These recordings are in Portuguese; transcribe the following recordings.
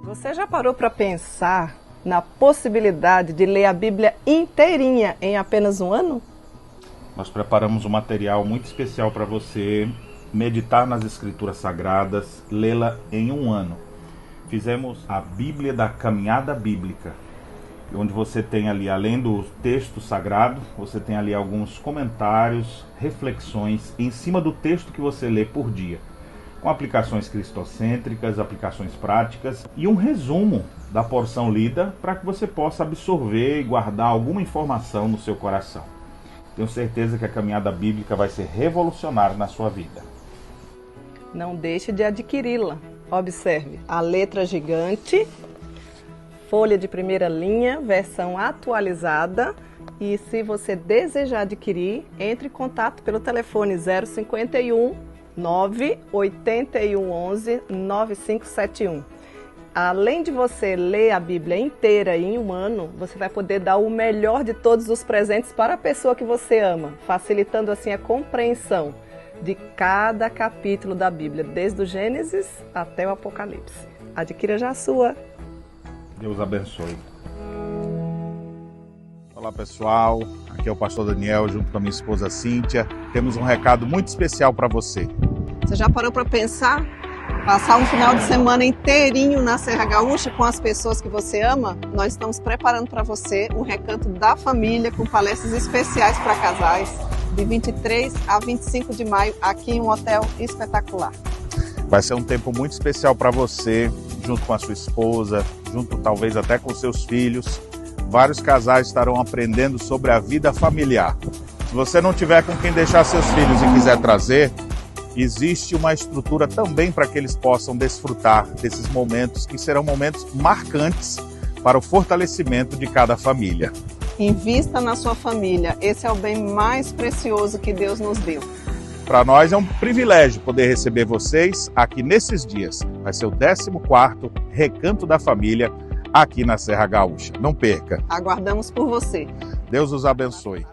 Você já parou para pensar na possibilidade de ler a Bíblia inteirinha em apenas um ano? Nós preparamos um material muito especial para você meditar nas Escrituras Sagradas, lê-la em um ano. Fizemos a Bíblia da Caminhada Bíblica, onde você tem ali, além do texto sagrado, você tem ali alguns comentários, reflexões em cima do texto que você lê por dia, com aplicações cristocêntricas, aplicações práticas e um resumo da porção lida para que você possa absorver e guardar alguma informação no seu coração. Tenho certeza que a caminhada bíblica vai ser revolucionária na sua vida. Não deixe de adquiri-la. Observe a letra gigante, folha de primeira linha, versão atualizada. E se você desejar adquirir, entre em contato pelo telefone 051 981 11 9571. Além de você ler a Bíblia inteira em um ano, você vai poder dar o melhor de todos os presentes para a pessoa que você ama, facilitando assim a compreensão de cada capítulo da Bíblia, desde o Gênesis até o Apocalipse. Adquira já a sua. Deus abençoe. Olá pessoal, aqui é o pastor Daniel junto com a minha esposa Cíntia. Temos um recado muito especial para você. Você já parou para pensar? Passar um final de semana inteirinho na Serra Gaúcha com as pessoas que você ama? Nós estamos preparando para você o Recanto da Família com palestras especiais para casais de 23 a 25 de maio aqui em um hotel espetacular. Vai ser um tempo muito especial para você, junto com a sua esposa, junto talvez até com seus filhos. Vários casais estarão aprendendo sobre a vida familiar. Se você não tiver com quem deixar seus filhos e quiser trazer, existe uma estrutura também para que eles possam desfrutar desses momentos que serão momentos marcantes para o fortalecimento de cada família. Invista na sua família, esse é o bem mais precioso que Deus nos deu. Para nós é um privilégio poder receber vocês aqui nesses dias. Vai ser o 14º Recanto da Família aqui na Serra Gaúcha. Não perca. Aguardamos por você. Deus os abençoe.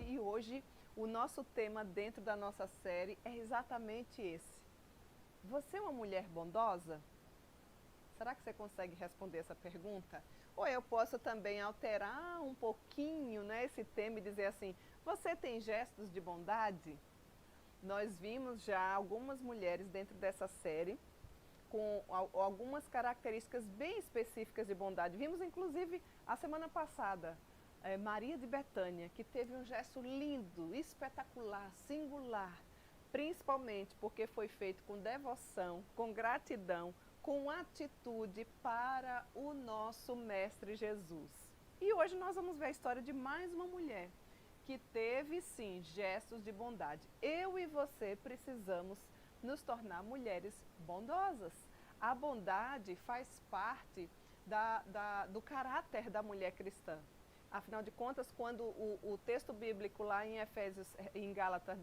E hoje o nosso tema dentro da nossa série é exatamente esse. Você é uma mulher bondosa? Será que você consegue responder essa pergunta? Ou eu posso também alterar um pouquinho, né, esse tema e dizer assim, você tem gestos de bondade? Nós vimos já algumas mulheres dentro dessa série com algumas características bem específicas de bondade. Vimos inclusive a semana passada Maria de Betânia, que teve um gesto lindo, espetacular, singular, principalmente porque foi feito com devoção, com gratidão, com atitude para o nosso Mestre Jesus. E hoje nós vamos ver a história de mais uma mulher que teve sim gestos de bondade. Eu e você precisamos nos tornar mulheres bondosas. A bondade faz parte do caráter da mulher cristã. Afinal de contas, quando o texto bíblico lá em Gálatas,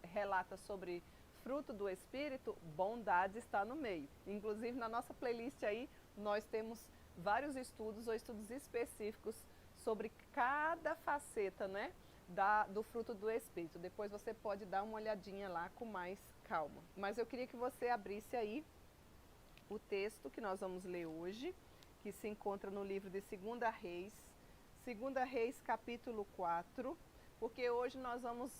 relata sobre fruto do Espírito, bondade está no meio. Inclusive na nossa playlist aí, nós temos vários estudos ou estudos específicos sobre cada faceta, né, do fruto do Espírito. Depois você pode dar uma olhadinha lá com mais calma. Mas eu queria que você abrisse aí o texto que nós vamos ler hoje, que se encontra no livro de 2 Reis, capítulo 4, porque hoje nós vamos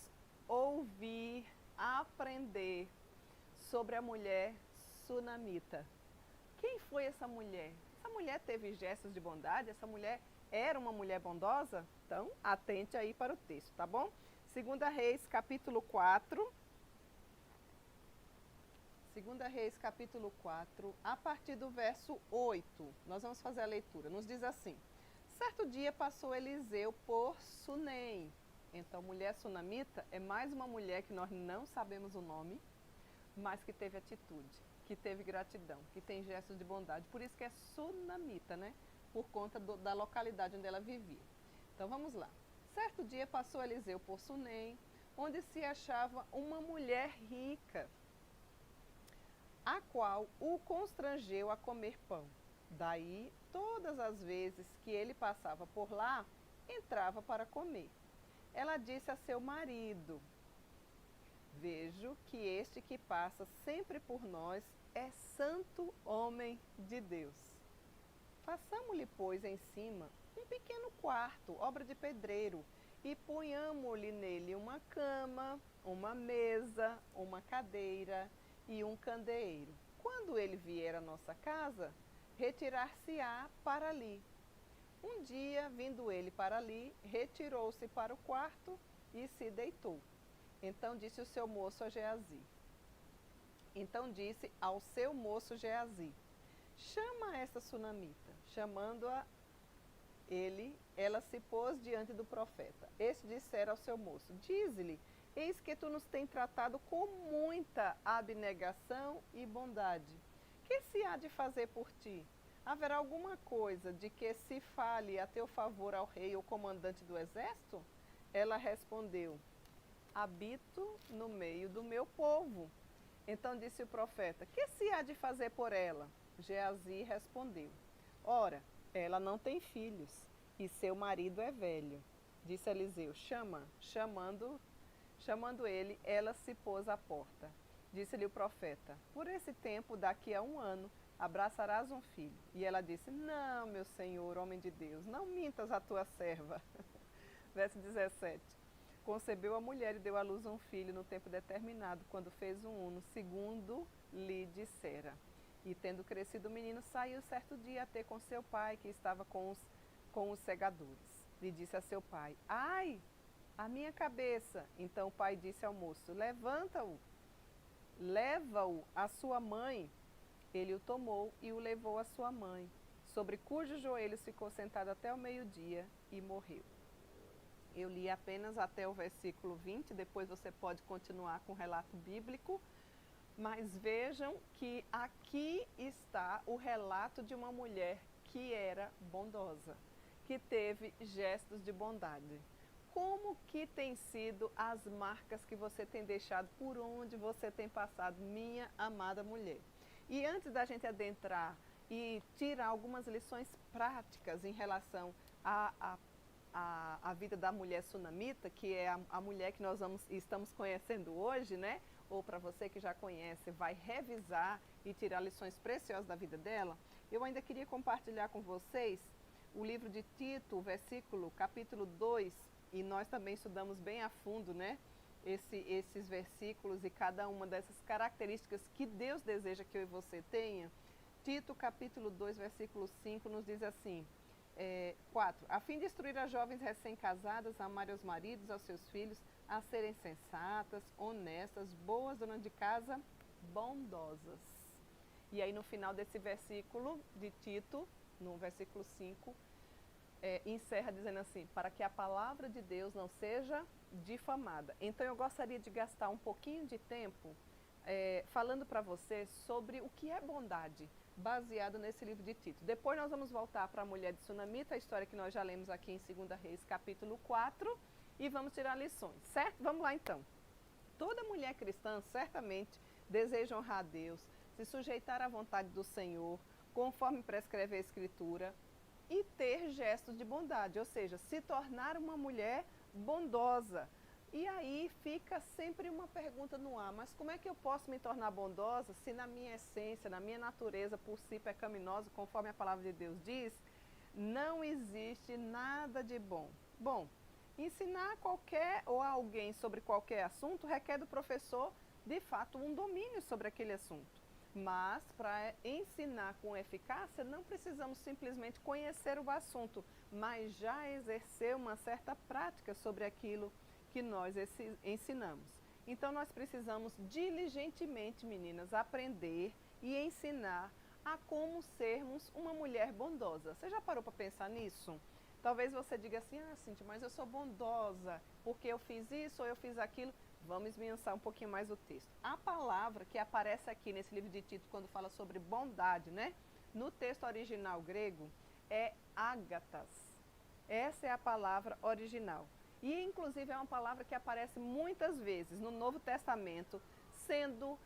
ouvir, aprender sobre a mulher sunamita. Quem foi essa mulher? Essa mulher teve gestos de bondade? Essa mulher era uma mulher bondosa? Então, atente aí para o texto, tá bom? 2 Reis, capítulo 4. 2 Reis, capítulo 4, a partir do verso 8. Nós vamos fazer a leitura. Nos diz assim: certo dia passou Eliseu por Sunem. Então, mulher sunamita é mais uma mulher que nós não sabemos o nome, mas que teve atitude, que teve gratidão, que tem gestos de bondade. Por isso que é sunamita, né? Por conta da localidade onde ela vivia. Então, vamos lá. Certo dia passou Eliseu por Sunem, onde se achava uma mulher rica, a qual o constrangeu a comer pão. Daí, todas as vezes que ele passava por lá, entrava para comer. Ela disse a seu marido: vejo que este que passa sempre por nós é santo homem de Deus. Façamo-lhe, pois, em cima um pequeno quarto, obra de pedreiro, e ponhamo-lhe nele uma cama, uma mesa, uma cadeira e um candeeiro. Quando ele vier à nossa casa, retirar-se-á para ali. Um dia, vindo ele para ali, retirou-se para o quarto e se deitou. Então disse ao seu moço Geazi, chama esta sunamita. Chamando-a ela se pôs diante do profeta. Este dissera ao seu moço, dize-lhe, eis que tu nos tem tratado com muita abnegação e bondade. Que se há de fazer por ti? Haverá alguma coisa de que se fale a teu favor ao rei ou comandante do exército? Ela respondeu, habito no meio do meu povo. Então disse o profeta, que se há de fazer por ela? Geazi respondeu, ora, ela não tem filhos, e seu marido é velho. Disse Eliseu, chamando ele, ela se pôs à porta. Disse-lhe o profeta, por esse tempo, daqui a 1 ano, abraçarás um filho. E ela disse, não, meu senhor, homem de Deus, não mintas a tua serva. Verso 17. Concebeu a mulher e deu à luz um filho no tempo determinado, quando fez 1 ano, segundo lhe dissera. E tendo crescido o menino, saiu certo dia a ter com seu pai, que estava com os segadores. E disse a seu pai, ai, a minha cabeça. Então o pai disse ao moço, levanta-o, leva-o à sua mãe. Ele o tomou e o levou à sua mãe, sobre cujos joelhos ficou sentado até o meio-dia e morreu. Eu li apenas até o versículo 20, depois você pode continuar com o relato bíblico, mas vejam que aqui está o relato de uma mulher que era bondosa, que teve gestos de bondade. Como que tem sido as marcas que você tem deixado por onde você tem passado, minha amada mulher? E antes da gente adentrar e tirar algumas lições práticas em relação à vida da mulher sunamita, que é a mulher que nós estamos conhecendo hoje, né? Ou para você que já conhece, vai revisar e tirar lições preciosas da vida dela, eu ainda queria compartilhar com vocês o livro de Tito, capítulo 2, e nós também estudamos bem a fundo, né? Esses versículos e cada uma dessas características que Deus deseja que eu e você tenha. Tito, capítulo 2, versículo 5, nos diz assim, 4. A fim de instruir as jovens recém-casadas a amarem aos maridos, aos seus filhos, a serem sensatas, honestas, boas, donas de casa, bondosas. E aí no final desse versículo de Tito, no versículo 5, encerra dizendo assim, para que a palavra de Deus não seja difamada. Então eu gostaria de gastar um pouquinho de tempo falando para você sobre o que é bondade, baseado nesse livro de Tito. Depois nós vamos voltar para a mulher de Sunamita, a história que nós já lemos aqui em 2 Reis, capítulo 4, e vamos tirar lições, certo? Vamos lá então. Toda mulher cristã certamente deseja honrar a Deus, se sujeitar à vontade do Senhor, conforme prescreve a Escritura, e ter gestos de bondade, ou seja, se tornar uma mulher bondosa. E aí fica sempre uma pergunta no ar, mas como é que eu posso me tornar bondosa se na minha essência, na minha natureza por si pecaminosa, conforme a palavra de Deus diz, não existe nada de bom? Bom, ensinar qualquer ou alguém sobre qualquer assunto requer do professor, de fato, um domínio sobre aquele assunto. Mas, para ensinar com eficácia, não precisamos simplesmente conhecer o assunto, mas já exercer uma certa prática sobre aquilo que nós ensinamos. Então, nós precisamos diligentemente, meninas, aprender e ensinar a como sermos uma mulher bondosa. Você já parou para pensar nisso? Talvez você diga assim, Cíntia, mas eu sou bondosa porque eu fiz isso ou eu fiz aquilo. Vamos esmiuçar um pouquinho mais o texto. A palavra que aparece aqui nesse livro de Tito, quando fala sobre bondade, né? No texto original grego, é ágatas. Essa é a palavra original. E, inclusive, é uma palavra que aparece muitas vezes no Novo Testamento, sendo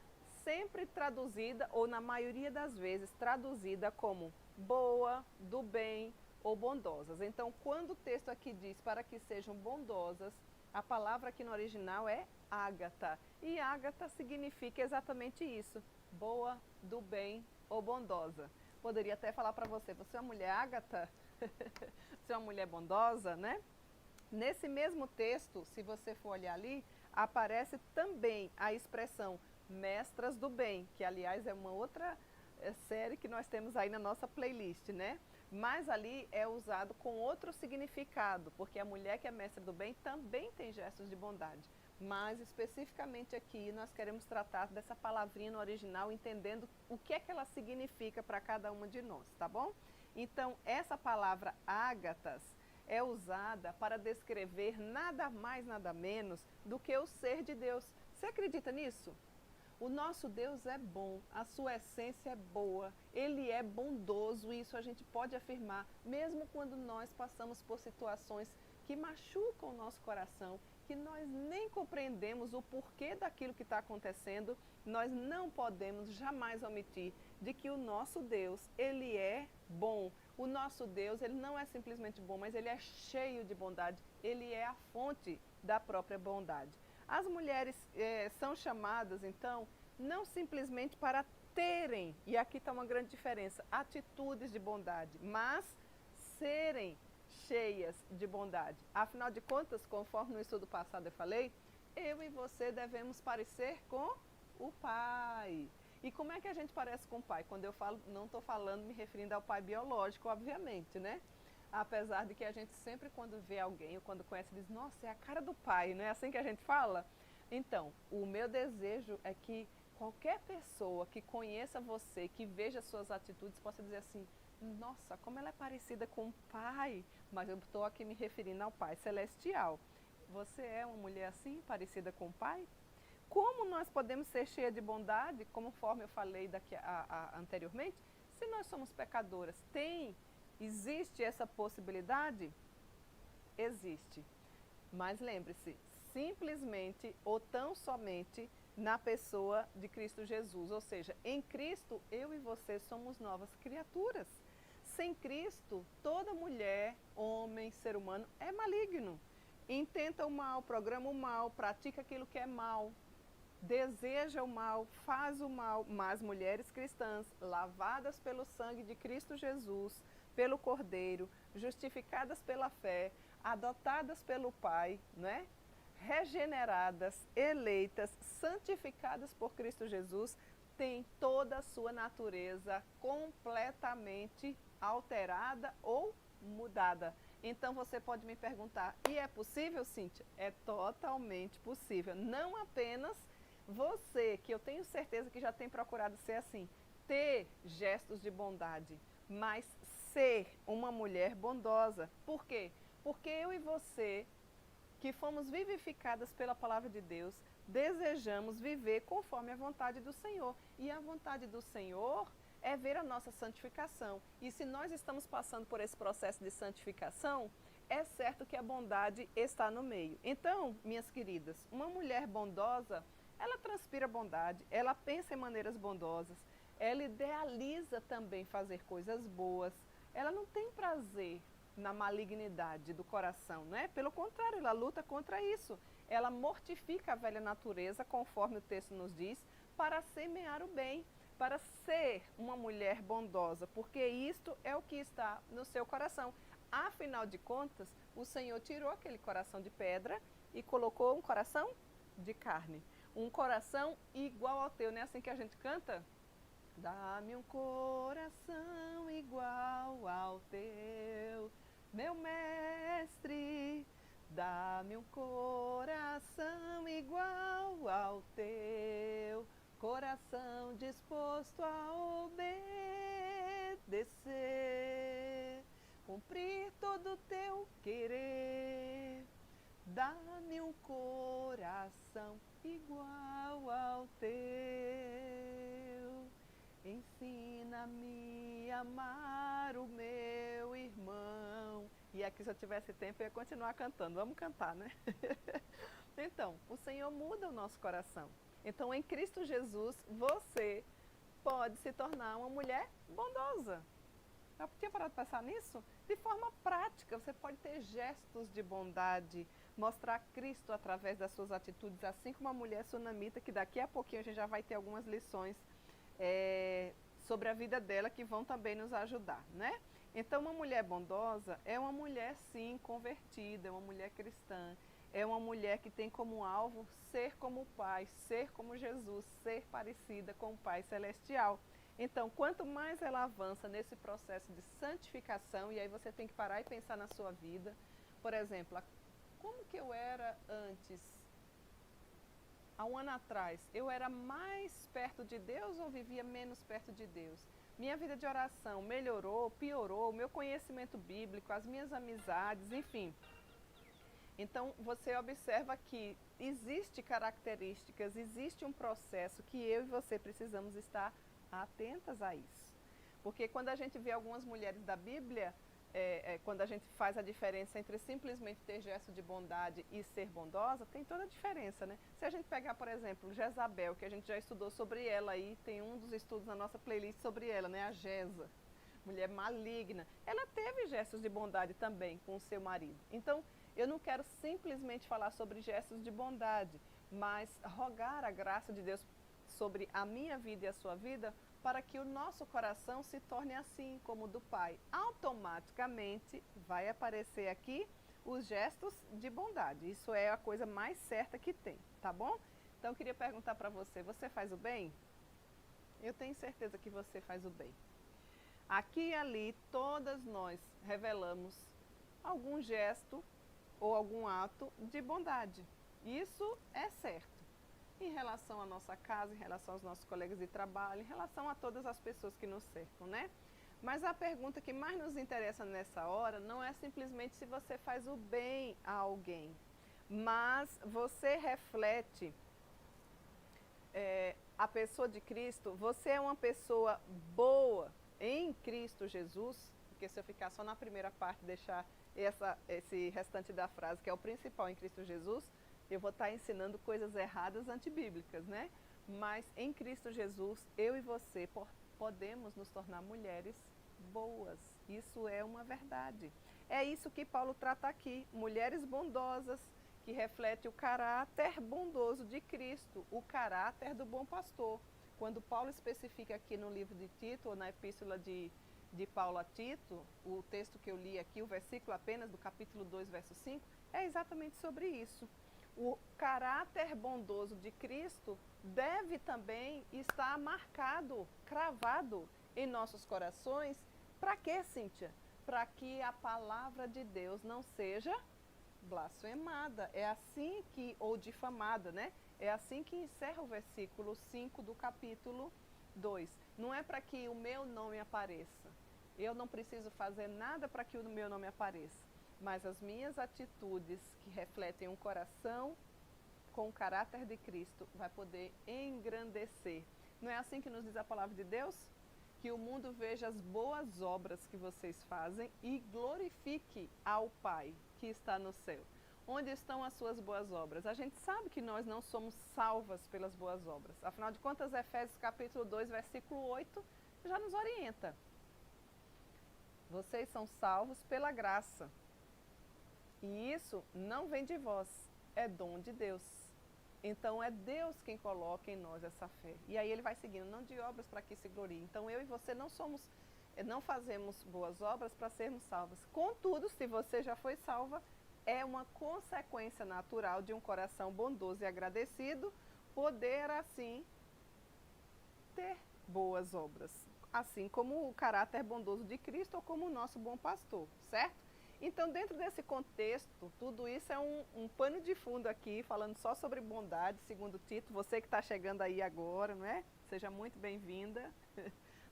sempre traduzida, ou na maioria das vezes, traduzida como boa, do bem ou bondosas. Então, quando o texto aqui diz para que sejam bondosas, A palavra aqui no original é ágata. E ágata significa exatamente isso, boa, do bem ou bondosa. Poderia até falar para você, você é uma mulher ágata? Você é uma mulher bondosa, né? Nesse mesmo texto, se você for olhar ali, aparece também a expressão mestras do bem, que aliás é uma outra série que nós temos aí na nossa playlist, né? Mas ali é usado com outro significado, porque a mulher que é mestra do bem também tem gestos de bondade. Mas especificamente aqui nós queremos tratar dessa palavrinha no original, entendendo o que é que ela significa para cada uma de nós, tá bom? Então, essa palavra ágatas é usada para descrever nada mais, nada menos do que o ser de Deus. Você acredita nisso? O nosso Deus é bom, a sua essência é boa, Ele é bondoso, e isso a gente pode afirmar, mesmo quando nós passamos por situações que machucam o nosso coração, que nós nem compreendemos o porquê daquilo que está acontecendo, nós não podemos jamais omitir de que o nosso Deus, Ele é bom. O nosso Deus, Ele não é simplesmente bom, mas Ele é cheio de bondade, Ele é a fonte da própria bondade. As mulheres são chamadas, então, não simplesmente para terem, e aqui está uma grande diferença, atitudes de bondade, mas serem cheias de bondade. Afinal de contas, conforme no estudo passado eu falei, eu e você devemos parecer com o Pai. E como é que a gente parece com o Pai? Quando eu falo, não estou falando, me referindo ao Pai biológico, obviamente, né? Apesar de que a gente sempre, quando vê alguém ou quando conhece, diz, nossa, é a cara do Pai, não é assim que a gente fala? Então, o meu desejo é que qualquer pessoa que conheça você, que veja suas atitudes, possa dizer assim, nossa, como ela é parecida com o Pai, mas eu estou aqui me referindo ao Pai Celestial. Você é uma mulher assim, parecida com o Pai? Como nós podemos ser cheias de bondade, conforme eu falei anteriormente, se nós somos pecadoras? Existe essa possibilidade? Existe. Mas lembre-se, simplesmente ou tão somente na pessoa de Cristo Jesus. Ou seja, em Cristo, eu e você somos novas criaturas. Sem Cristo, toda mulher, homem, ser humano é maligno. Intenta o mal, programa o mal, pratica aquilo que é mal, deseja o mal, faz o mal. Mas mulheres cristãs, lavadas pelo sangue de Cristo Jesus, pelo Cordeiro, justificadas pela fé, adotadas pelo Pai, né? Regeneradas, eleitas, santificadas por Cristo Jesus, têm toda a sua natureza completamente alterada ou mudada. Então você pode me perguntar, e é possível, Cíntia? É totalmente possível. Não apenas você, que eu tenho certeza que já tem procurado ser assim, ter gestos de bondade, mas ser uma mulher bondosa. Por quê? Porque eu e você, que fomos vivificadas pela palavra de Deus, desejamos viver conforme a vontade do Senhor. E a vontade do Senhor é ver a nossa santificação. E se nós estamos passando por esse processo de santificação, é certo que a bondade está no meio. Então, minhas queridas, uma mulher bondosa, ela transpira bondade, ela pensa em maneiras bondosas, ela idealiza também fazer coisas boas, ela não tem prazer na malignidade do coração, né? Pelo contrário, ela luta contra isso. Ela mortifica a velha natureza, conforme o texto nos diz, para semear o bem, para ser uma mulher bondosa, porque isto é o que está no seu coração. Afinal de contas, o Senhor tirou aquele coração de pedra e colocou um coração de carne. Um coração igual ao teu, não é assim que a gente canta? Dá-me um coração igual ao teu, meu mestre. Dá-me um coração igual ao teu, coração disposto a obedecer, cumprir todo o teu querer. Dá-me um coração igual ao teu. Ensina-me a amar o meu irmão. E aqui, se eu tivesse tempo, eu ia continuar cantando. Vamos cantar, né? Então, o Senhor muda o nosso coração. Então, em Cristo Jesus, você pode se tornar uma mulher bondosa. Já tinha parado de pensar nisso? De forma prática, você pode ter gestos de bondade, mostrar Cristo através das suas atitudes, assim como a mulher sunamita, que daqui a pouquinho a gente já vai ter algumas lições sobre a vida dela que vão também nos ajudar, né? Então, uma mulher bondosa é uma mulher, sim, convertida, é uma mulher cristã, é uma mulher que tem como alvo ser como o Pai, ser como Jesus, ser parecida com o Pai Celestial. Então, quanto mais ela avança nesse processo de santificação, e aí você tem que parar e pensar na sua vida, por exemplo, como que eu era antes? Há um ano atrás, eu era mais perto de Deus ou vivia menos perto de Deus? Minha vida de oração melhorou, piorou, o meu conhecimento bíblico, as minhas amizades, enfim. Então, você observa que existe características, existe um processo que eu e você precisamos estar atentas a isso. Porque quando a gente vê algumas mulheres da Bíblia, quando a gente faz a diferença entre simplesmente ter gesto de bondade e ser bondosa, tem toda a diferença, né? Se a gente pegar, por exemplo, Jezabel, que a gente já estudou sobre ela aí, tem um dos estudos na nossa playlist sobre ela, né? A Jeza, mulher maligna. Ela teve gestos de bondade também com o seu marido. Então, eu não quero simplesmente falar sobre gestos de bondade, mas rogar a graça de Deus sobre a minha vida e a sua vida, para que o nosso coração se torne assim como o do Pai. Automaticamente vai aparecer aqui os gestos de bondade. Isso é a coisa mais certa que tem, tá bom? Então eu queria perguntar para você, você faz o bem? Eu tenho certeza que você faz o bem. Aqui e ali, todas nós revelamos algum gesto ou algum ato de bondade. Isso é certo. Em relação à nossa casa, em relação aos nossos colegas de trabalho, em relação a todas as pessoas que nos cercam, né? Mas a pergunta que mais nos interessa nessa hora não é simplesmente se você faz o bem a alguém, mas você reflete a pessoa de Cristo, você é uma pessoa boa em Cristo Jesus, porque se eu ficar só na primeira parte, deixar esse restante da frase, que é o principal em Cristo Jesus, eu vou estar ensinando coisas erradas antibíblicas, né? Mas em Cristo Jesus, eu e você podemos nos tornar mulheres boas. Isso é uma verdade. É isso que Paulo trata aqui, mulheres bondosas, que refletem o caráter bondoso de Cristo, o caráter do bom pastor. Quando Paulo especifica aqui no livro de Tito, ou na epístola de Paulo a Tito, o texto que eu li aqui, o versículo apenas do capítulo 2, verso 5, é exatamente sobre isso. O caráter bondoso de Cristo deve também estar marcado, cravado em nossos corações. Para quê, Cíntia? Para que a palavra de Deus não seja blasfemada. É assim que, ou difamada, né? É assim que encerra o versículo 5 do capítulo 2. Não é para que o meu nome apareça. Eu não preciso fazer nada para que o meu nome apareça. Mas as minhas atitudes que refletem um coração com o caráter de Cristo vai poder engrandecer. Não é assim que nos diz a palavra de Deus? Que o mundo veja as boas obras que vocês fazem e glorifique ao Pai que está no céu. Onde estão as suas boas obras? A gente sabe que nós não somos salvas pelas boas obras. Afinal de contas, Efésios capítulo 2, versículo 8, já nos orienta. Vocês são salvos pela graça. E isso não vem de vós, é dom de Deus. Então é Deus quem coloca em nós essa fé. E aí ele vai seguindo, não de obras para que se glorie. Então eu e você não fazemos boas obras para sermos salvas. Contudo, se você já foi salva, é uma consequência natural de um coração bondoso e agradecido poder assim ter boas obras. Assim como o caráter bondoso de Cristo ou como o nosso bom pastor, certo? Então, dentro desse contexto, tudo isso é um pano de fundo aqui, falando só sobre bondade, segundo Tito. Você que está chegando aí agora, não é? Seja muito bem-vinda.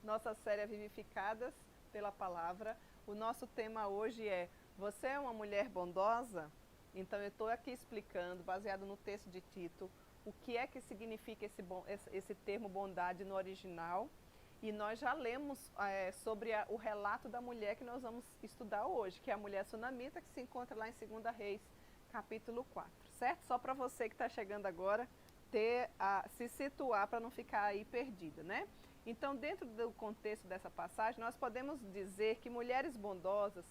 Nossa série é Vivificadas pela Palavra. O nosso tema hoje é: você é uma mulher bondosa? Então, eu estou aqui explicando, baseado no texto de Tito, o que é que significa esse termo bondade no original. E nós já lemos sobre o relato da mulher que nós vamos estudar hoje, que é a mulher sunamita, que se encontra lá em 2 Reis, capítulo 4, certo? Só para você que está chegando agora, se situar para não ficar aí perdida, né? Então, dentro do contexto dessa passagem, nós podemos dizer que mulheres bondosas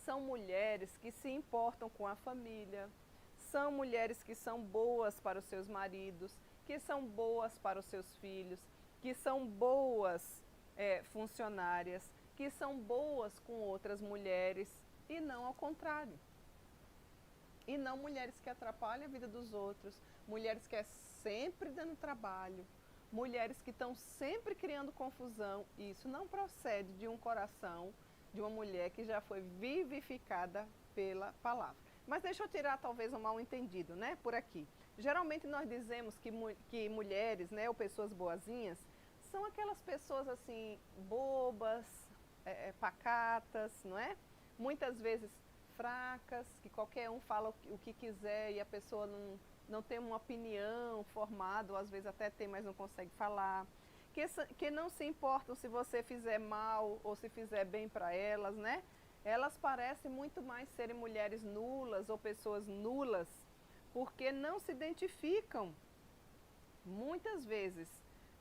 são mulheres que se importam com a família, são mulheres que são boas para os seus maridos, que são boas para os seus filhos, que são boas funcionárias, que são boas com outras mulheres e não ao contrário. E não mulheres que atrapalham a vida dos outros, mulheres que é sempre dando trabalho, mulheres que estão sempre criando confusão. Isso não procede de um coração de uma mulher que já foi vivificada pela palavra. Mas deixa eu tirar talvez um mal entendido, né, por aqui. Geralmente nós dizemos que mulheres, né, ou pessoas boazinhas, são aquelas pessoas assim, bobas, pacatas, não é? Muitas vezes fracas, que qualquer um fala o que quiser e a pessoa não tem uma opinião formada, ou às vezes até tem, mas não consegue falar. Que não se importam se você fizer mal ou se fizer bem para elas, né? Elas parecem muito mais serem mulheres nulas ou pessoas nulas, porque não se identificam, muitas vezes,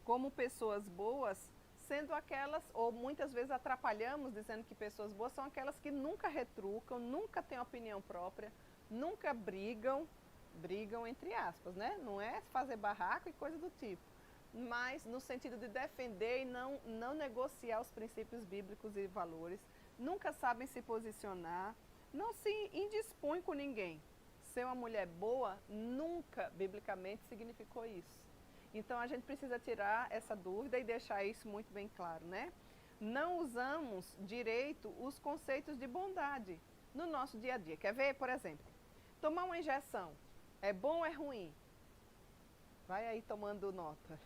como pessoas boas, sendo aquelas, ou muitas vezes atrapalhamos dizendo que pessoas boas são aquelas que nunca retrucam, nunca têm opinião própria, nunca brigam entre aspas, né? Não é fazer barraco e coisa do tipo, mas no sentido de defender e não negociar os princípios bíblicos e valores, nunca sabem se posicionar, não se indispõem com ninguém. Ser uma mulher boa nunca, biblicamente, significou isso. Então a gente precisa tirar essa dúvida e deixar isso muito bem claro, né? Não usamos direito os conceitos de bondade no nosso dia a dia. Quer ver, por exemplo, tomar uma injeção, é bom ou é ruim? Vai aí tomando nota.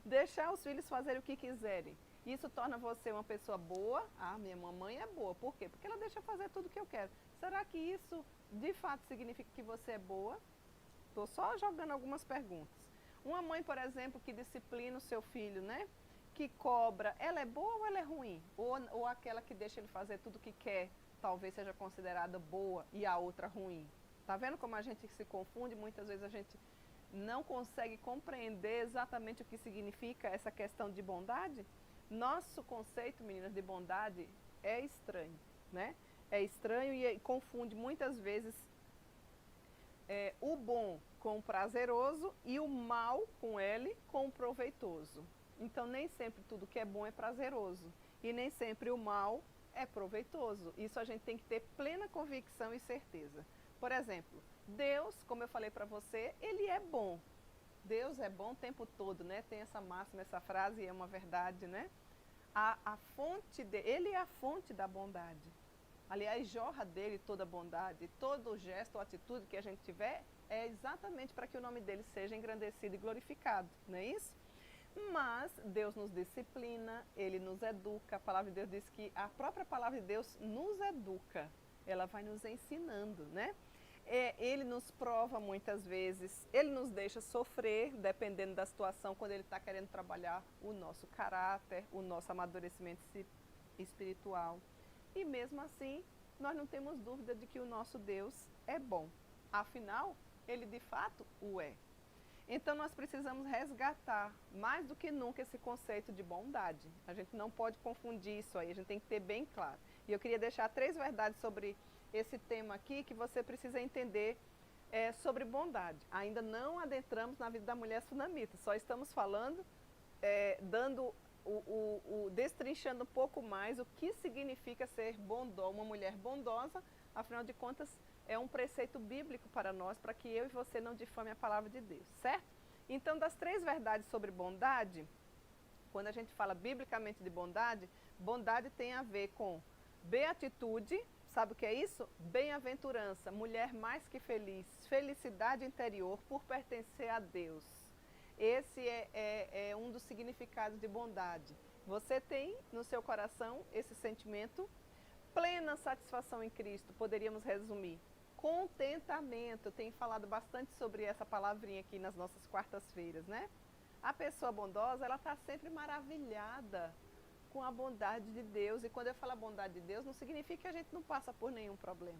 Deixar os filhos fazerem o que quiserem. Isso torna você uma pessoa boa? Ah, minha mamãe é boa. Por quê? Porque ela deixa eu fazer tudo o que eu quero. Será que isso de fato significa que você é boa? Estou só jogando algumas perguntas. Uma mãe, por exemplo, que disciplina o seu filho, né? Que cobra, ela é boa ou ela é ruim? Ou aquela que deixa ele fazer tudo o que quer, talvez seja considerada boa e a outra ruim? Tá vendo como a gente se confunde? Muitas vezes a gente não consegue compreender exatamente o que significa essa questão de bondade. Nosso conceito, meninas, de bondade é estranho, né? É estranho e confunde muitas vezes o bom com o prazeroso e o mal com ele com o proveitoso. Então nem sempre tudo que é bom é prazeroso e nem sempre o mal é proveitoso. Isso a gente tem que ter plena convicção e certeza. Por exemplo, Deus, como eu falei para você, ele é bom. Deus é bom o tempo todo, né? Tem essa máxima, essa frase, é uma verdade, né? A fonte ele é a fonte da bondade. Aliás, jorra dele toda a bondade, todo gesto ou atitude que a gente tiver é exatamente para que o nome dele seja engrandecido e glorificado, não é isso? Mas Deus nos disciplina, ele nos educa. A palavra de Deus diz que a própria palavra de Deus nos educa, ela vai nos ensinando, né? Ele nos prova muitas vezes, ele nos deixa sofrer, dependendo da situação, quando ele está querendo trabalhar o nosso caráter, o nosso amadurecimento espiritual. E mesmo assim, nós não temos dúvida de que o nosso Deus é bom. Afinal, ele de fato o é. Então nós precisamos resgatar mais do que nunca esse conceito de bondade. A gente não pode confundir isso aí, a gente tem que ter bem claro. E eu queria deixar 3 verdades sobre esse tema aqui que você precisa entender sobre bondade. Ainda não adentramos na vida da mulher sunamita, só estamos falando, destrinchando um pouco mais o que significa ser uma mulher bondosa. Afinal de contas, é um preceito bíblico para nós, para que eu e você não difame a palavra de Deus, certo? Então, das 3 verdades sobre bondade, quando a gente fala biblicamente de bondade, bondade tem a ver com beatitude. Sabe o que é isso? Bem-aventurança, mulher mais que feliz, felicidade interior por pertencer a Deus. Esse é um dos significados de bondade. Você tem no seu coração esse sentimento, plena satisfação em Cristo, poderíamos resumir. Contentamento, eu tenho falado bastante sobre essa palavrinha aqui nas nossas quartas-feiras, né? A pessoa bondosa, ela está sempre maravilhada com a bondade de Deus. E quando eu falo a bondade de Deus, não significa que a gente não passa por nenhum problema.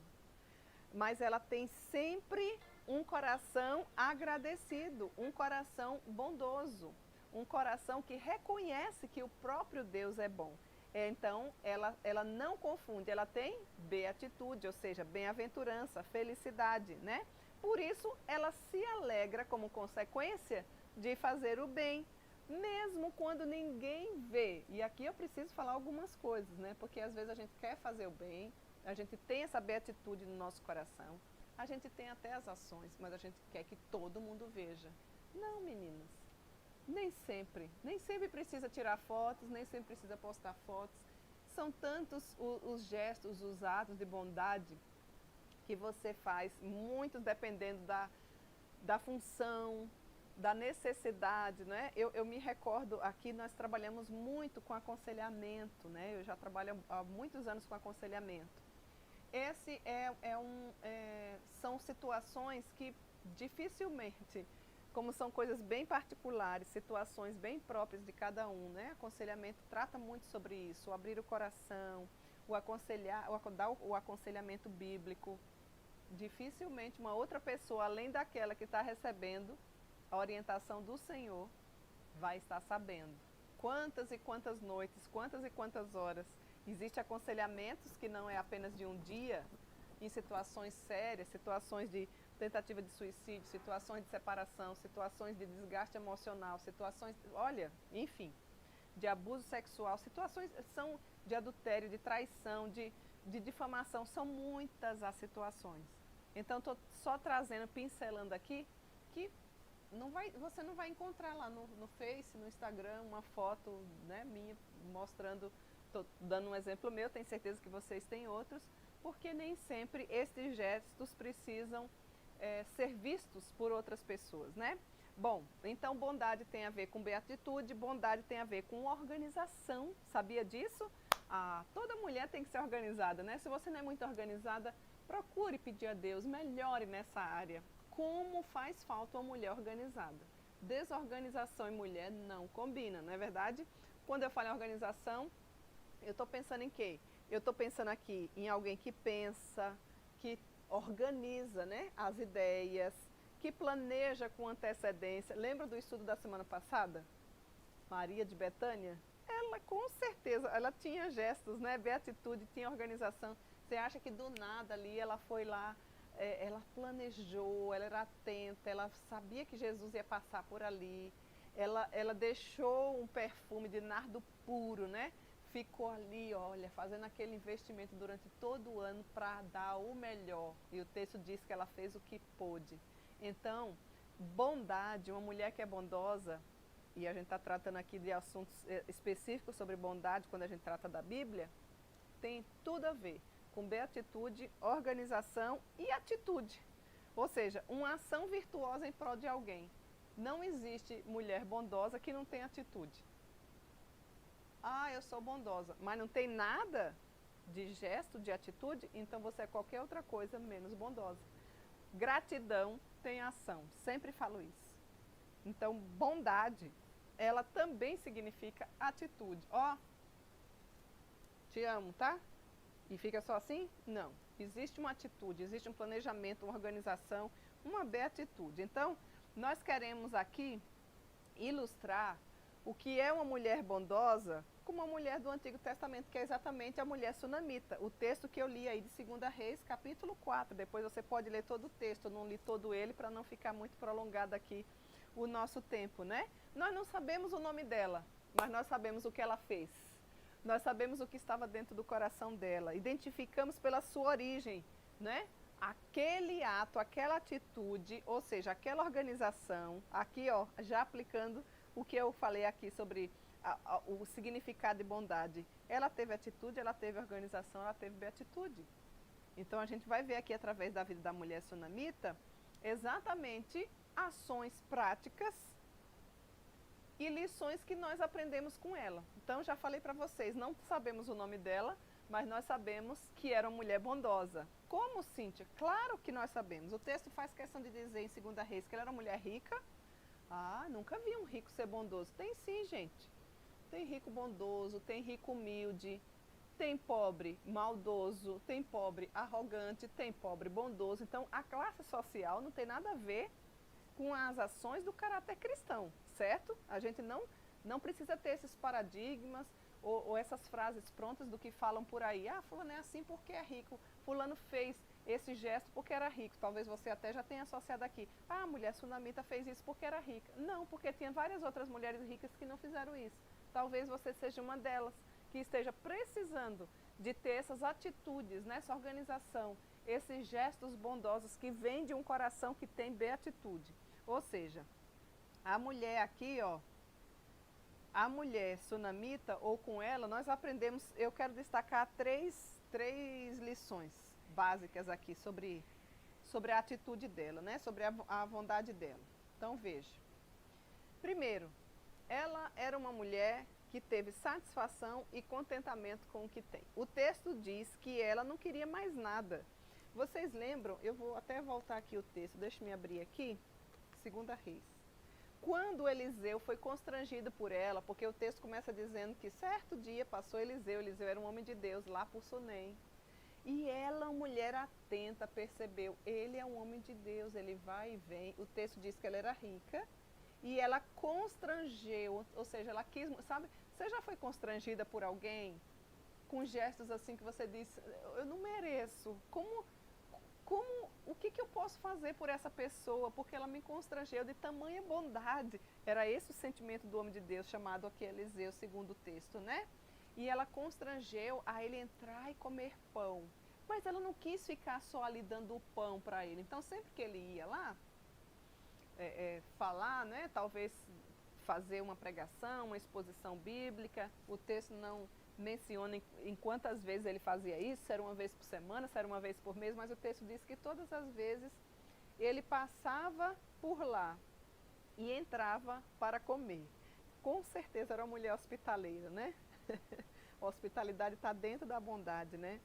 Mas ela tem sempre um coração agradecido, um coração bondoso, um coração que reconhece que o próprio Deus é bom. Então, ela não confunde, ela tem beatitude, ou seja, bem-aventurança, felicidade, né? por isso ela se alegra como consequência de fazer o bem, mesmo quando ninguém vê. E aqui eu preciso falar algumas coisas, né? Porque às vezes a gente quer fazer o bem, a gente tem essa beatitude no nosso coração, a gente tem até as ações, mas a gente quer que todo mundo veja. Não, meninas, nem sempre precisa tirar fotos, nem sempre precisa postar fotos. São tantos os gestos, os atos de bondade que você faz, muitos dependendo da função, da necessidade, né? Eu me recordo, aqui nós trabalhamos muito com aconselhamento, né? Eu já trabalho há muitos anos com aconselhamento. Esse são situações que dificilmente, como são coisas bem particulares, situações bem próprias de cada um, né? Aconselhamento trata muito sobre isso, o abrir o coração, dar o aconselhamento bíblico. Dificilmente uma outra pessoa, além daquela que está recebendo a orientação do Senhor, vai estar sabendo. Quantas e quantas noites, quantas e quantas horas. Existem aconselhamentos que não é apenas de um dia, em situações sérias, situações de tentativa de suicídio, situações de separação, situações de desgaste emocional, situações, olha, enfim, de abuso sexual, situações são de adultério, de traição, de difamação, são muitas as situações. Então, estou só trazendo, pincelando aqui, que você não vai encontrar lá no Face, no Instagram, uma foto, né, minha mostrando, estou dando um exemplo meu, tenho certeza que vocês têm outros, porque nem sempre esses gestos precisam ser vistos por outras pessoas, né? Bom, então bondade tem a ver com beatitude, bondade tem a ver com organização, sabia disso? Toda mulher tem que ser organizada, né? Se você não é muito organizada, procure pedir a Deus, melhore nessa área. Como faz falta uma mulher organizada? Desorganização e mulher não combina, não é verdade? Quando eu falo em organização, eu estou pensando em quê? Eu estou pensando aqui em alguém que pensa, que organiza, né, as ideias, que planeja com antecedência. Lembra do estudo da semana passada? Maria de Betânia? Ela com certeza, ela tinha gestos, né, beatitude, tinha organização. Você acha que do nada ali ela foi lá, ela planejou, ela era atenta, ela sabia que Jesus ia passar por ali, ela deixou um perfume de nardo puro, né? Ficou ali, olha, fazendo aquele investimento durante todo o ano para dar o melhor. E o texto diz que ela fez o que pôde. Então, bondade, uma mulher que é bondosa, e a gente está tratando aqui de assuntos específicos sobre bondade quando a gente trata da Bíblia, tem tudo a ver com beatitude, organização e atitude. Ou seja, uma ação virtuosa em prol de alguém. Não existe mulher bondosa que não tenha atitude. Eu sou bondosa, mas não tem nada de gesto, de atitude, então você é qualquer outra coisa menos bondosa. Gratidão tem ação, sempre falo isso. Então, bondade, ela também significa atitude. Te amo, tá? E fica só assim? Não. Existe uma atitude, existe um planejamento, uma organização, uma beatitude. Então, nós queremos aqui ilustrar o que é uma mulher bondosa com uma mulher do Antigo Testamento, que é exatamente a mulher sunamita. O texto que eu li aí de 2 Reis, capítulo 4. Depois você pode ler todo o texto, eu não li todo ele para não ficar muito prolongado aqui o nosso tempo, né? Nós não sabemos o nome dela, mas nós sabemos o que ela fez. Nós sabemos o que estava dentro do coração dela. Identificamos pela sua origem, né? Aquele ato, aquela atitude, ou seja, aquela organização, aqui ó, já aplicando o que eu falei aqui sobre o significado de bondade. Ela teve atitude, ela teve organização, ela teve beatitude. Então a gente vai ver aqui através da vida da mulher sunamita exatamente ações práticas e lições que nós aprendemos com ela. Então já falei para vocês, não sabemos o nome dela, mas nós sabemos que era uma mulher bondosa. Como, Cíntia? Claro que nós sabemos. O texto faz questão de dizer em 2 Reis que ela era uma mulher rica. Nunca vi um rico ser bondoso. Tem sim, gente. Tem rico bondoso, tem rico humilde, tem pobre maldoso, tem pobre arrogante, tem pobre bondoso. Então, a classe social não tem nada a ver com as ações do caráter cristão, certo? A gente não precisa ter esses paradigmas ou essas frases prontas do que falam por aí. Fulano é assim porque é rico, fulano fez esse gesto porque era rico. Talvez você até já tenha associado aqui. Ah, a mulher sunamita fez isso porque era rica. Não, porque tinha várias outras mulheres ricas que não fizeram isso. Talvez você seja uma delas que esteja precisando de ter essas atitudes, nessa organização, esses gestos bondosos que vêm de um coração que tem beatitude. Ou seja, a mulher aqui, ó, a mulher sunamita, ou com ela, nós aprendemos, eu quero destacar três lições básicas aqui sobre a atitude dela, né? Sobre a bondade dela. Então veja. Primeiro, ela era uma mulher que teve satisfação e contentamento com o que tem. O texto diz que ela não queria mais nada. Vocês lembram? Eu vou até voltar aqui o texto, deixa eu abrir aqui, 2 Reis. Quando Eliseu foi constrangido por ela, porque o texto começa dizendo que certo dia passou Eliseu era um homem de Deus lá por Sunem. E ela, uma mulher atenta, percebeu, ele é um homem de Deus, ele vai e vem. O texto diz que ela era rica e ela constrangeu, ou seja, ela quis, sabe? Você já foi constrangida por alguém com gestos assim que você diz, eu não mereço, o que eu posso fazer por essa pessoa? Porque ela me constrangeu de tamanha bondade. Era esse o sentimento do homem de Deus, chamado aqui Eliseu, segundo o texto, né? E ela constrangeu a ele entrar e comer pão. Mas ela não quis ficar só ali dando o pão para ele. Então, sempre que ele ia lá, falar, né? Talvez fazer uma pregação, uma exposição bíblica, o texto não menciona em quantas vezes ele fazia isso, se era uma vez por semana, se era uma vez por mês, mas o texto diz que todas as vezes ele passava por lá e entrava para comer. Com certeza era uma mulher hospitaleira, né? A hospitalidade está dentro da bondade, né?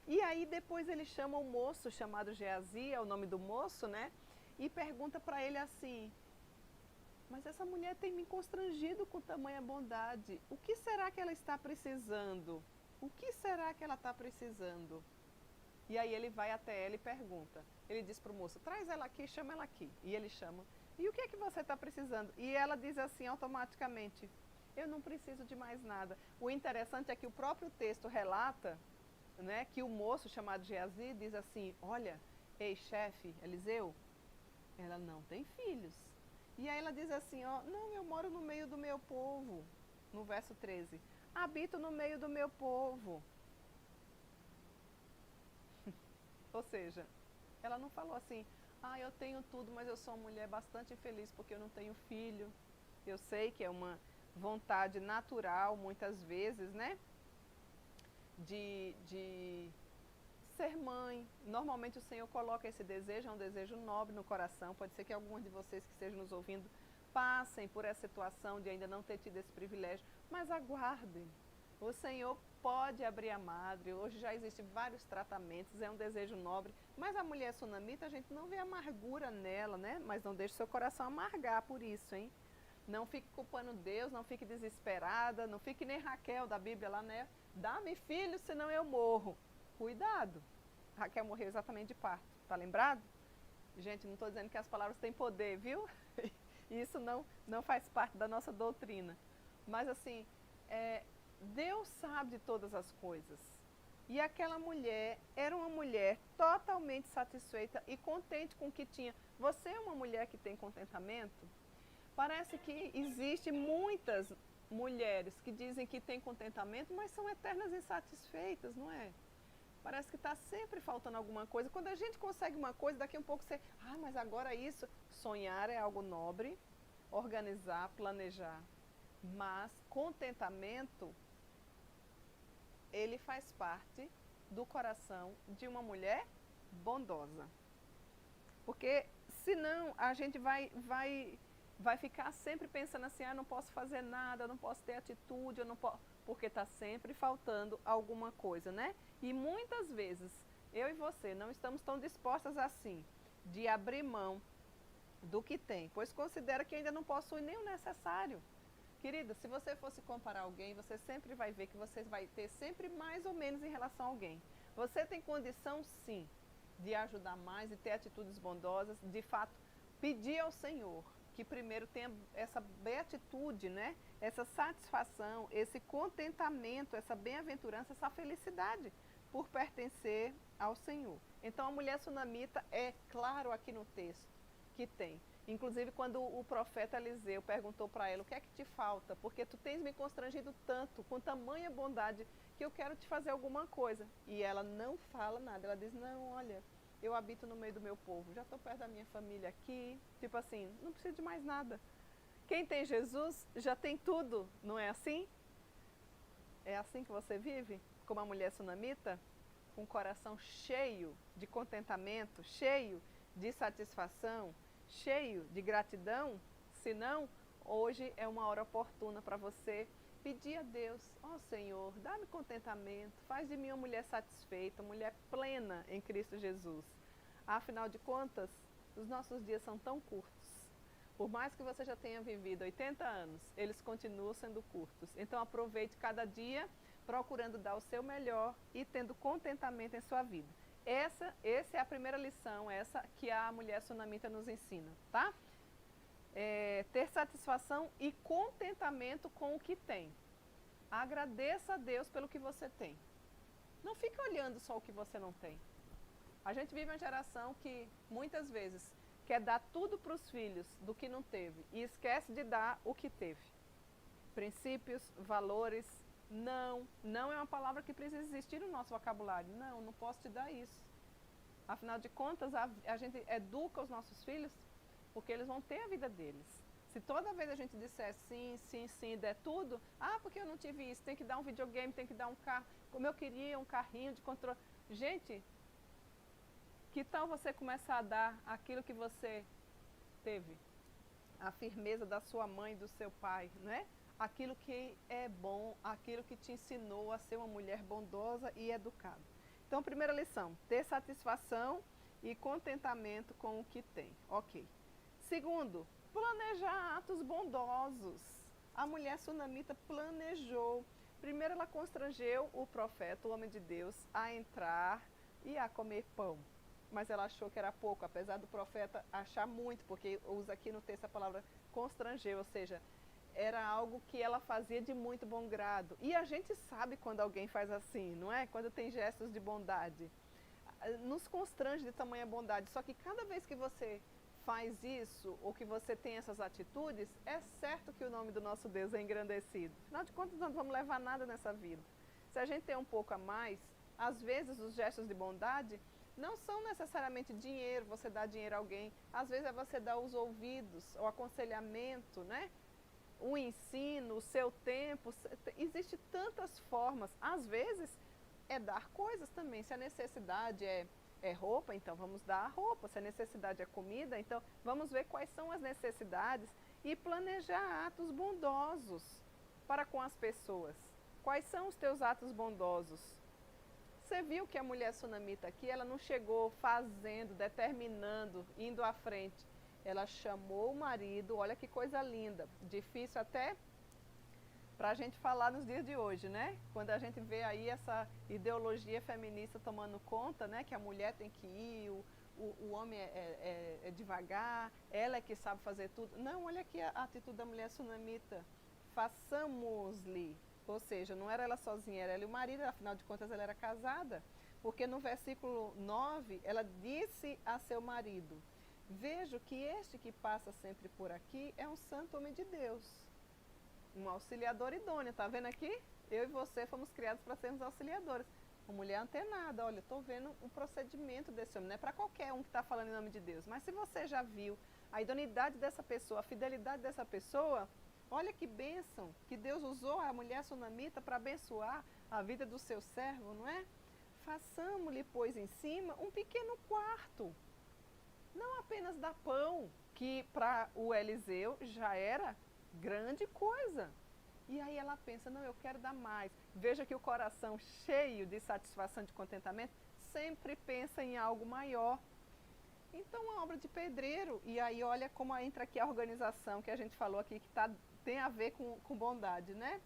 E aí depois ele chama o moço chamado Geazi, é o nome do moço, né? E pergunta para ele assim, mas essa mulher tem me constrangido com tamanha bondade. O que será que ela está precisando? O que será que ela está precisando? E aí ele vai até ela e pergunta. Ele diz para o moço, traz ela aqui, chama ela aqui. E ele chama. E o que é que você está precisando? E ela diz assim automaticamente, eu não preciso de mais nada. O interessante é que o próprio texto relata, né, que o moço chamado Geazi diz assim, olha, ei chefe, Eliseu, ela não tem filhos. E aí ela diz assim, ó, não, eu moro no meio do meu povo, no verso 13, habito no meio do meu povo. Ou seja, ela não falou assim, eu tenho tudo, mas eu sou uma mulher bastante infeliz porque eu não tenho filho. Eu sei que é uma vontade natural, muitas vezes, né, de ser mãe. Normalmente o Senhor coloca esse desejo, é um desejo nobre no coração. Pode ser que alguns de vocês que estejam nos ouvindo passem por essa situação de ainda não ter tido esse privilégio, mas aguardem. O Senhor pode abrir a madre, hoje já existem vários tratamentos, é um desejo nobre, mas a mulher sunamita, a gente não vê amargura nela, né? Mas não deixe seu coração amargar por isso, hein? Não fique culpando Deus, não fique desesperada, não fique nem Raquel da Bíblia lá, né? Dá-me filho, senão eu morro. Cuidado, Raquel morreu exatamente de parto, tá lembrado? Gente, não estou dizendo que as palavras têm poder, viu? Isso não faz parte da nossa doutrina. Mas assim, Deus sabe de todas as coisas. E aquela mulher era uma mulher totalmente satisfeita e contente com o que tinha. Você é uma mulher que tem contentamento? Parece que existe muitas mulheres que dizem que têm contentamento, mas são eternas insatisfeitas, não é? Parece que está sempre faltando alguma coisa. Quando a gente consegue uma coisa, daqui a um pouco você... mas agora isso... Sonhar é algo nobre, organizar, planejar. Mas contentamento, ele faz parte do coração de uma mulher bondosa. Porque senão a gente vai ficar sempre pensando assim, não posso fazer nada, eu não posso ter atitude, eu não posso... Porque está sempre faltando alguma coisa, né? E muitas vezes, eu e você não estamos tão dispostas assim, de abrir mão do que tem, pois considera que ainda não possui nem o necessário. Querida, se você fosse comparar alguém, você sempre vai ver que você vai ter sempre mais ou menos em relação a alguém. Você tem condição, sim, de ajudar mais e ter atitudes bondosas, de fato, pedir ao Senhor que primeiro tenha essa beatitude, né? Essa satisfação, esse contentamento, essa bem-aventurança, essa felicidade. por pertencer ao Senhor. Então a mulher sunamita é claro aqui no texto que tem. Inclusive quando o profeta Eliseu perguntou para ela, o que é que te falta? Porque tu tens me constrangido tanto, com tamanha bondade, que eu quero te fazer alguma coisa. E ela não fala nada, ela diz, não, olha, eu habito no meio do meu povo, já estou perto da minha família aqui, tipo assim, não preciso de mais nada. Quem tem Jesus já tem tudo, não é assim? É assim que você vive? Como a mulher sunamita? Com o coração cheio de contentamento, cheio de satisfação, cheio de gratidão? Se não, hoje é uma hora oportuna para você pedir a Deus, ó Senhor, dá-me contentamento, faz de mim uma mulher satisfeita, uma mulher plena em Cristo Jesus. Afinal de contas, os nossos dias são tão curtos. Por mais que você já tenha vivido 80 anos, eles continuam sendo curtos. Então aproveite cada dia procurando dar o seu melhor e tendo contentamento em sua vida. Essa é a primeira lição, essa que a mulher sunamita nos ensina, tá? Ter satisfação e contentamento com o que tem. Agradeça a Deus pelo que você tem. Não fique olhando só o que você não tem. A gente vive uma geração que muitas vezes quer dar tudo para os filhos do que não teve e esquece de dar o que teve. Princípios, valores, não é uma palavra que precisa existir no nosso vocabulário. Não posso te dar isso. Afinal de contas, a gente educa os nossos filhos porque eles vão ter a vida deles. Se toda vez a gente disser sim, sim, sim, der tudo, porque eu não tive isso, tem que dar um videogame, tem que dar um carro, como eu queria, um carrinho de controle. Gente, que tal você começar a dar aquilo que você teve? A firmeza da sua mãe, do seu pai, né? Aquilo que é bom, aquilo que te ensinou a ser uma mulher bondosa e educada. Então, primeira lição, ter satisfação e contentamento com o que tem. Ok. Segundo, planejar atos bondosos. A mulher sunamita planejou. Primeiro ela constrangeu o profeta, o homem de Deus, a entrar e a comer pão. Mas ela achou que era pouco, apesar do profeta achar muito, porque usa aqui no texto a palavra constranger, ou seja, era algo que ela fazia de muito bom grado. E a gente sabe quando alguém faz assim, não é? Quando tem gestos de bondade. Nos constrange de tamanha bondade. Só que cada vez que você faz isso, ou que você tem essas atitudes, é certo que o nome do nosso Deus é engrandecido. Afinal de contas, nós não vamos levar nada nessa vida. Se a gente tem um pouco a mais, às vezes os gestos de bondade não são necessariamente dinheiro, você dá dinheiro a alguém. Às vezes é você dar os ouvidos, o aconselhamento, né? O ensino, o seu tempo. Existem tantas formas. Às vezes é dar coisas também. Se a necessidade é roupa, então vamos dar a roupa. Se a necessidade é comida, então vamos ver quais são as necessidades e planejar atos bondosos para com as pessoas. Quais são os teus atos bondosos? Você viu que a mulher sunamita aqui, ela não chegou fazendo, determinando, indo à frente. Ela chamou o marido, olha que coisa linda, difícil até para a gente falar nos dias de hoje, né? Quando a gente vê aí essa ideologia feminista tomando conta, né? Que a mulher tem que ir, o homem é devagar, ela é que sabe fazer tudo. Não, olha aqui a atitude da mulher sunamita. Façamos-lhe. Ou seja, não era ela sozinha, era ela e o marido, afinal de contas ela era casada. Porque no versículo 9, ela disse a seu marido, vejo que este que passa sempre por aqui é um santo homem de Deus, um auxiliador idôneo, tá vendo aqui? Eu e você fomos criados para sermos auxiliadores. Uma mulher antenada, olha, estou vendo um procedimento desse homem, não é para qualquer um que está falando em nome de Deus, mas se você já viu a idoneidade dessa pessoa, a fidelidade dessa pessoa, olha que bênção, que Deus usou a mulher sunamita para abençoar a vida do seu servo, não é? Façamos-lhe, pois, em cima um pequeno quarto. Não apenas dar pão, que para o Eliseu já era grande coisa. E aí ela pensa, não, eu quero dar mais. Veja que o coração cheio de satisfação, de contentamento, sempre pensa em algo maior. Então, uma obra de pedreiro, e aí olha como entra aqui a organização que a gente falou aqui, que tem a ver com bondade, né?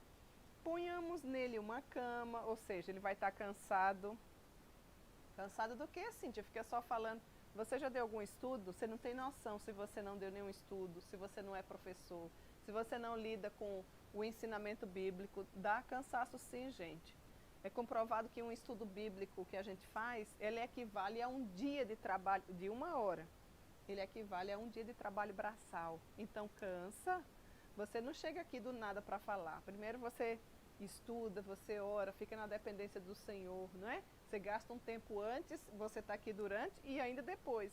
Ponhamos nele uma cama, ou seja, ele vai estar cansado. Cansado do quê, Cíntia? Fica só falando. Você já deu algum estudo? Você não tem noção se você não deu nenhum estudo, se você não é professor, se você não lida com o ensinamento bíblico. Dá cansaço sim, gente. É comprovado que um estudo bíblico que a gente faz, ele equivale a um dia de trabalho de 1 hora. Ele equivale a um dia de trabalho braçal. Então cansa. Você não chega aqui do nada para falar. Primeiro você estuda, você ora, fica na dependência do Senhor, não é? Você gasta um tempo antes, você está aqui durante e ainda depois.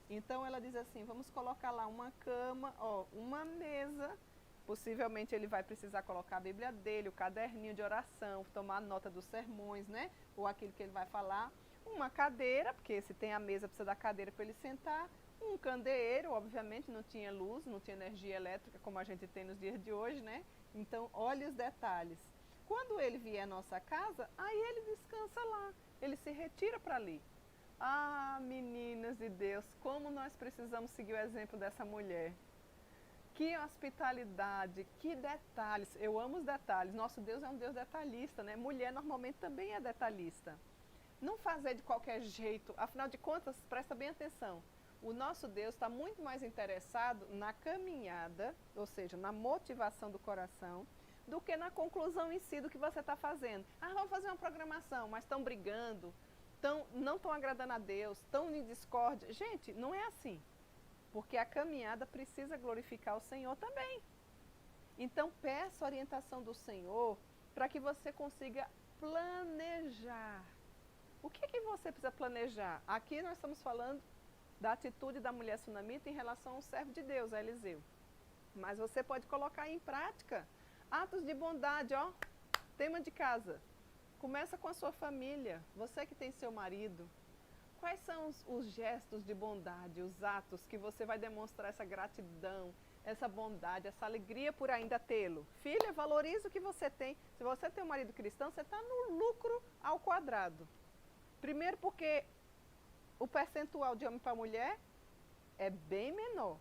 Então ela diz assim, vamos colocar lá uma cama, ó, uma mesa. Possivelmente ele vai precisar colocar a Bíblia dele, o caderninho de oração, tomar nota dos sermões, né? Ou aquilo que ele vai falar. Uma cadeira, porque se tem a mesa precisa da cadeira para ele sentar. Um candeeiro, obviamente não tinha luz, não tinha energia elétrica como a gente tem nos dias de hoje, né? Então olha os detalhes. Quando ele vier à nossa casa, aí ele descansa lá, ele se retira para ali. Ah, meninas de Deus, como nós precisamos seguir o exemplo dessa mulher. Que hospitalidade, que detalhes. Eu amo os detalhes. Nosso Deus é um Deus detalhista, né? Mulher normalmente também é detalhista. Não fazer de qualquer jeito. Afinal de contas, presta bem atenção. O nosso Deus está muito mais interessado na caminhada, ou seja, na motivação do coração, do que na conclusão em si do que você está fazendo. Ah, vamos fazer uma programação, mas estão brigando, não estão agradando a Deus, estão em discórdia. Gente, não é assim. Porque a caminhada precisa glorificar o Senhor também. Então, peça a orientação do Senhor para que você consiga planejar. O que você precisa planejar? Aqui nós estamos falando da atitude da mulher sunamita em relação ao servo de Deus, a Eliseu. Mas você pode colocar em prática atos de bondade, ó, tema de casa. Começa com a sua família, você que tem seu marido. Quais são os gestos de bondade, os atos que você vai demonstrar essa gratidão, essa bondade, essa alegria por ainda tê-lo? Filha, valorize o que você tem. Se você tem um marido cristão, você está no lucro ao quadrado. Primeiro porque o percentual de homem para mulher é bem menor.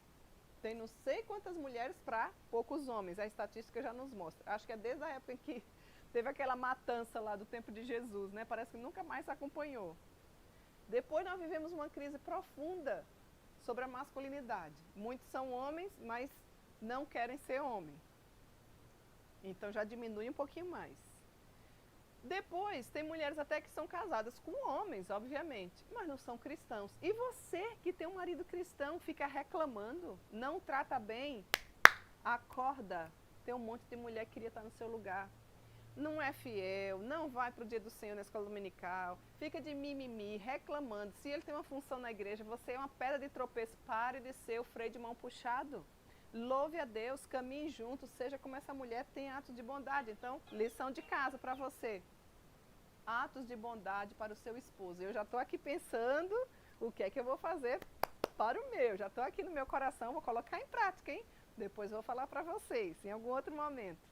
Tem não sei quantas mulheres para poucos homens, a estatística já nos mostra. Acho que é desde a época em que teve aquela matança lá do tempo de Jesus, né? Parece que nunca mais se acompanhou. Depois nós vivemos uma crise profunda sobre a masculinidade. Muitos são homens, mas não querem ser homem. Então já diminui um pouquinho mais. Depois, tem mulheres até que são casadas com homens, obviamente, mas não são cristãos. E você que tem um marido cristão, fica reclamando, não trata bem, acorda. Tem um monte de mulher que queria estar no seu lugar. Não é fiel, não vai para o dia do Senhor na escola dominical, fica de mimimi, reclamando. Se ele tem uma função na igreja, você é uma pedra de tropeço, pare de ser o freio de mão puxado. Louve a Deus, caminhe juntos, seja como essa mulher, tem atos de bondade. Então, lição de casa para você. Atos de bondade para o seu esposo. Eu já estou aqui pensando o que é que eu vou fazer para o meu. Já estou aqui no meu coração, vou colocar em prática, hein? Depois vou falar para vocês, em algum outro momento.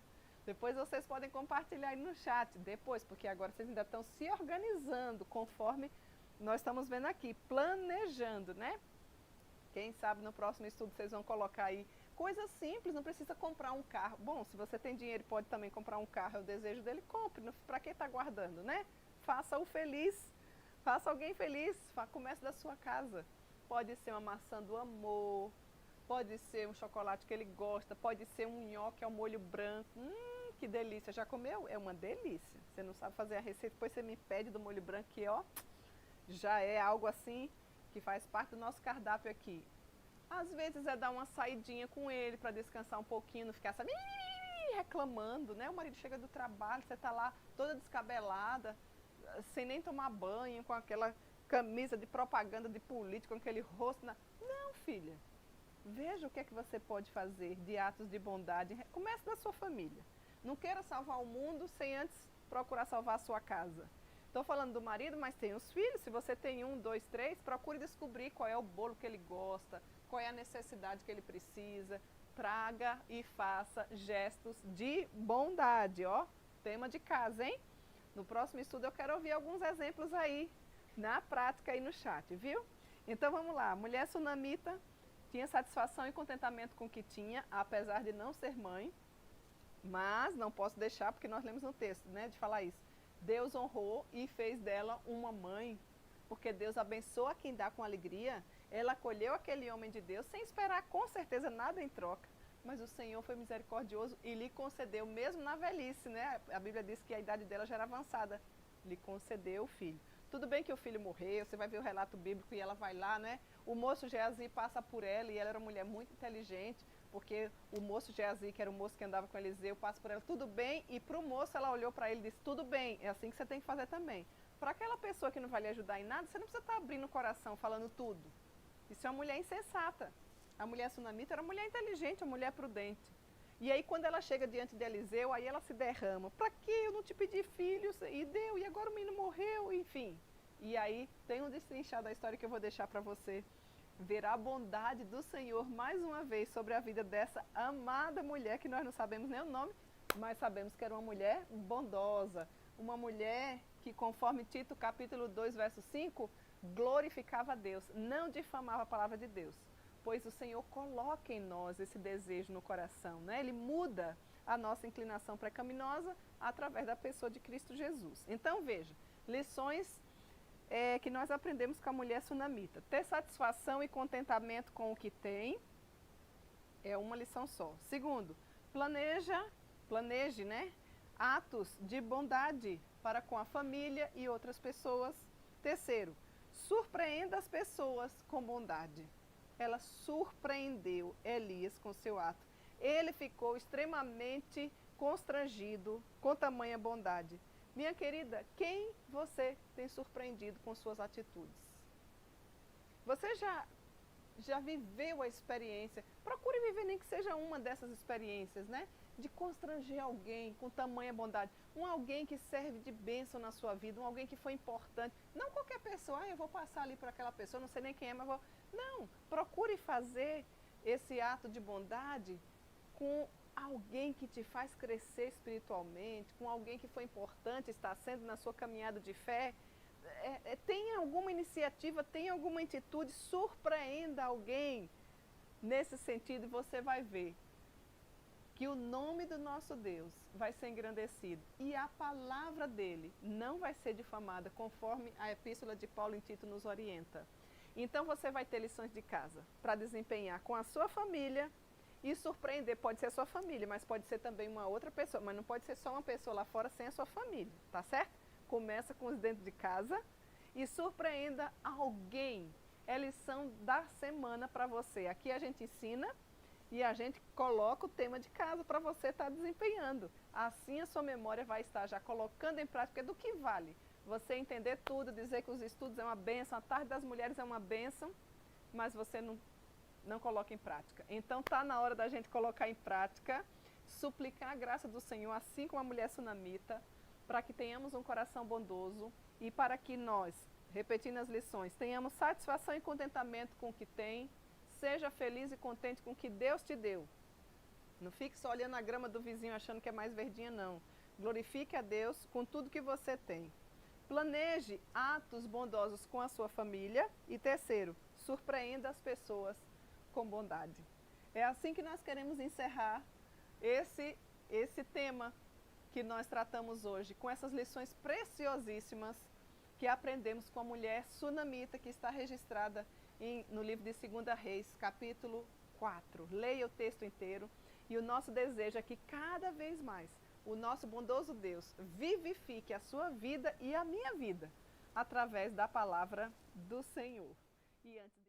Depois vocês podem compartilhar aí no chat, depois, porque agora vocês ainda estão se organizando conforme nós estamos vendo aqui, planejando, né? Quem sabe no próximo estudo vocês vão colocar aí coisas simples, não precisa comprar um carro. Bom, se você tem dinheiro e pode também comprar um carro, é o desejo dele, compre. Para que está guardando, né? Faça-o feliz, faça alguém feliz, comece da sua casa. Pode ser uma maçã do amor, pode ser um chocolate que ele gosta, pode ser um nhoque ao molho branco. Que delícia, já comeu? É uma delícia. Você não sabe fazer a receita, depois você me pede do molho branco, que ó, já é algo assim que faz parte do nosso cardápio aqui. Às vezes é dar uma saidinha com ele para descansar um pouquinho, não ficar sabe, reclamando, né? O marido chega do trabalho, você está lá toda descabelada, sem nem tomar banho, com aquela camisa de propaganda de político, com aquele rosto na... Não, filha. Veja o que é que você pode fazer de atos de bondade. Comece da sua família. Não queira salvar o mundo sem antes procurar salvar a sua casa. Estou falando do marido, mas tem os filhos. Se você tem 1, 2, 3, procure descobrir qual é o bolo que ele gosta, qual é a necessidade que ele precisa. Traga e faça gestos de bondade, ó. Tema de casa, hein? No próximo estudo eu quero ouvir alguns exemplos aí, na prática aí no chat, viu? Então vamos lá. Mulher sunamita tinha satisfação e contentamento com o que tinha, apesar de não ser mãe. Mas não posso deixar, porque nós lemos no texto, né, de falar isso. Deus honrou e fez dela uma mãe, porque Deus abençoa quem dá com alegria. Ela acolheu aquele homem de Deus sem esperar com certeza nada em troca. Mas o Senhor foi misericordioso e lhe concedeu, mesmo na velhice, né? A Bíblia diz que a idade dela já era avançada. lhe concedeu o filho. Tudo bem que o filho morreu, você vai ver o relato bíblico e ela vai lá, né? O moço Geazi passa por ela e ela era uma mulher muito inteligente, porque o moço Geazi, que era o moço que andava com Eliseu, passa por ela, tudo bem, e para o moço ela olhou para ele e disse, tudo bem, é assim que você tem que fazer também. Para aquela pessoa que não vai lhe ajudar em nada, você não precisa estar abrindo o coração, falando tudo. Isso é uma mulher insensata. A mulher sunamita era uma mulher inteligente, uma mulher prudente. E aí quando ela chega diante de Eliseu, aí ela se derrama. Para que eu não te pedi filhos? E deu, e agora o menino morreu, enfim. E aí tem um destrinchar da história que eu vou deixar para você ver a bondade do Senhor mais uma vez sobre a vida dessa amada mulher, que nós não sabemos nem o nome, mas sabemos que era uma mulher bondosa, uma mulher que, conforme Tito capítulo 2, verso 5, glorificava a Deus, não difamava a palavra de Deus, pois o Senhor coloca em nós esse desejo no coração, né? Ele muda a nossa inclinação pecaminosa através da pessoa de Cristo Jesus. Então veja, lições que nós aprendemos com a mulher sunamita. Ter satisfação e contentamento com o que tem é uma lição só. Segundo, planeje, né, atos de bondade para com a família e outras pessoas. Terceiro, surpreenda as pessoas com bondade. Ela surpreendeu Elias com seu ato. Ele ficou extremamente constrangido com tamanha bondade. Minha querida, quem você tem surpreendido com suas atitudes? Você já viveu a experiência? Procure viver nem que seja uma dessas experiências, né? De constranger alguém com tamanha bondade. Um alguém que serve de bênção na sua vida, um alguém que foi importante. Não qualquer pessoa, eu vou passar ali por aquela pessoa, não sei nem quem é, mas vou... Não, procure fazer esse ato de bondade com alguém que te faz crescer espiritualmente, com alguém que foi importante, está sendo na sua caminhada de fé. Tenha alguma iniciativa, tenha alguma atitude, surpreenda alguém nesse sentido e você vai ver que o nome do nosso Deus vai ser engrandecido e a palavra dele não vai ser difamada, conforme a epístola de Paulo em Tito nos orienta. Então você vai ter lições de casa para desempenhar com a sua família e surpreender. Pode ser a sua família, mas pode ser também uma outra pessoa, mas não pode ser só uma pessoa lá fora sem a sua família, tá certo? Começa com os dentro de casa e surpreenda alguém. É lição da semana para você. Aqui a gente ensina e a gente coloca o tema de casa para você estar desempenhando. Assim a sua memória vai estar já colocando em prática. Do que vale você entender tudo, dizer que os estudos é uma bênção, a tarde das mulheres é uma bênção, mas você não coloca em prática. Então está na hora da gente colocar em prática, suplicar a graça do Senhor, assim como a mulher sunamita, para que tenhamos um coração bondoso e para que nós, repetindo as lições, tenhamos satisfação e contentamento com o que tem, seja feliz e contente com o que Deus te deu. Não fique só olhando a grama do vizinho achando que é mais verdinha, não. Glorifique a Deus com tudo que você tem. Planeje atos bondosos com a sua família. E terceiro, surpreenda as pessoas com bondade. É assim que nós queremos encerrar esse tema que nós tratamos hoje, com essas lições preciosíssimas que aprendemos com a mulher sunamita que está registrada no livro de 2 Reis, capítulo 4. Leia o texto inteiro e o nosso desejo é que cada vez mais o nosso bondoso Deus vivifique a sua vida e a minha vida através da palavra do Senhor. E antes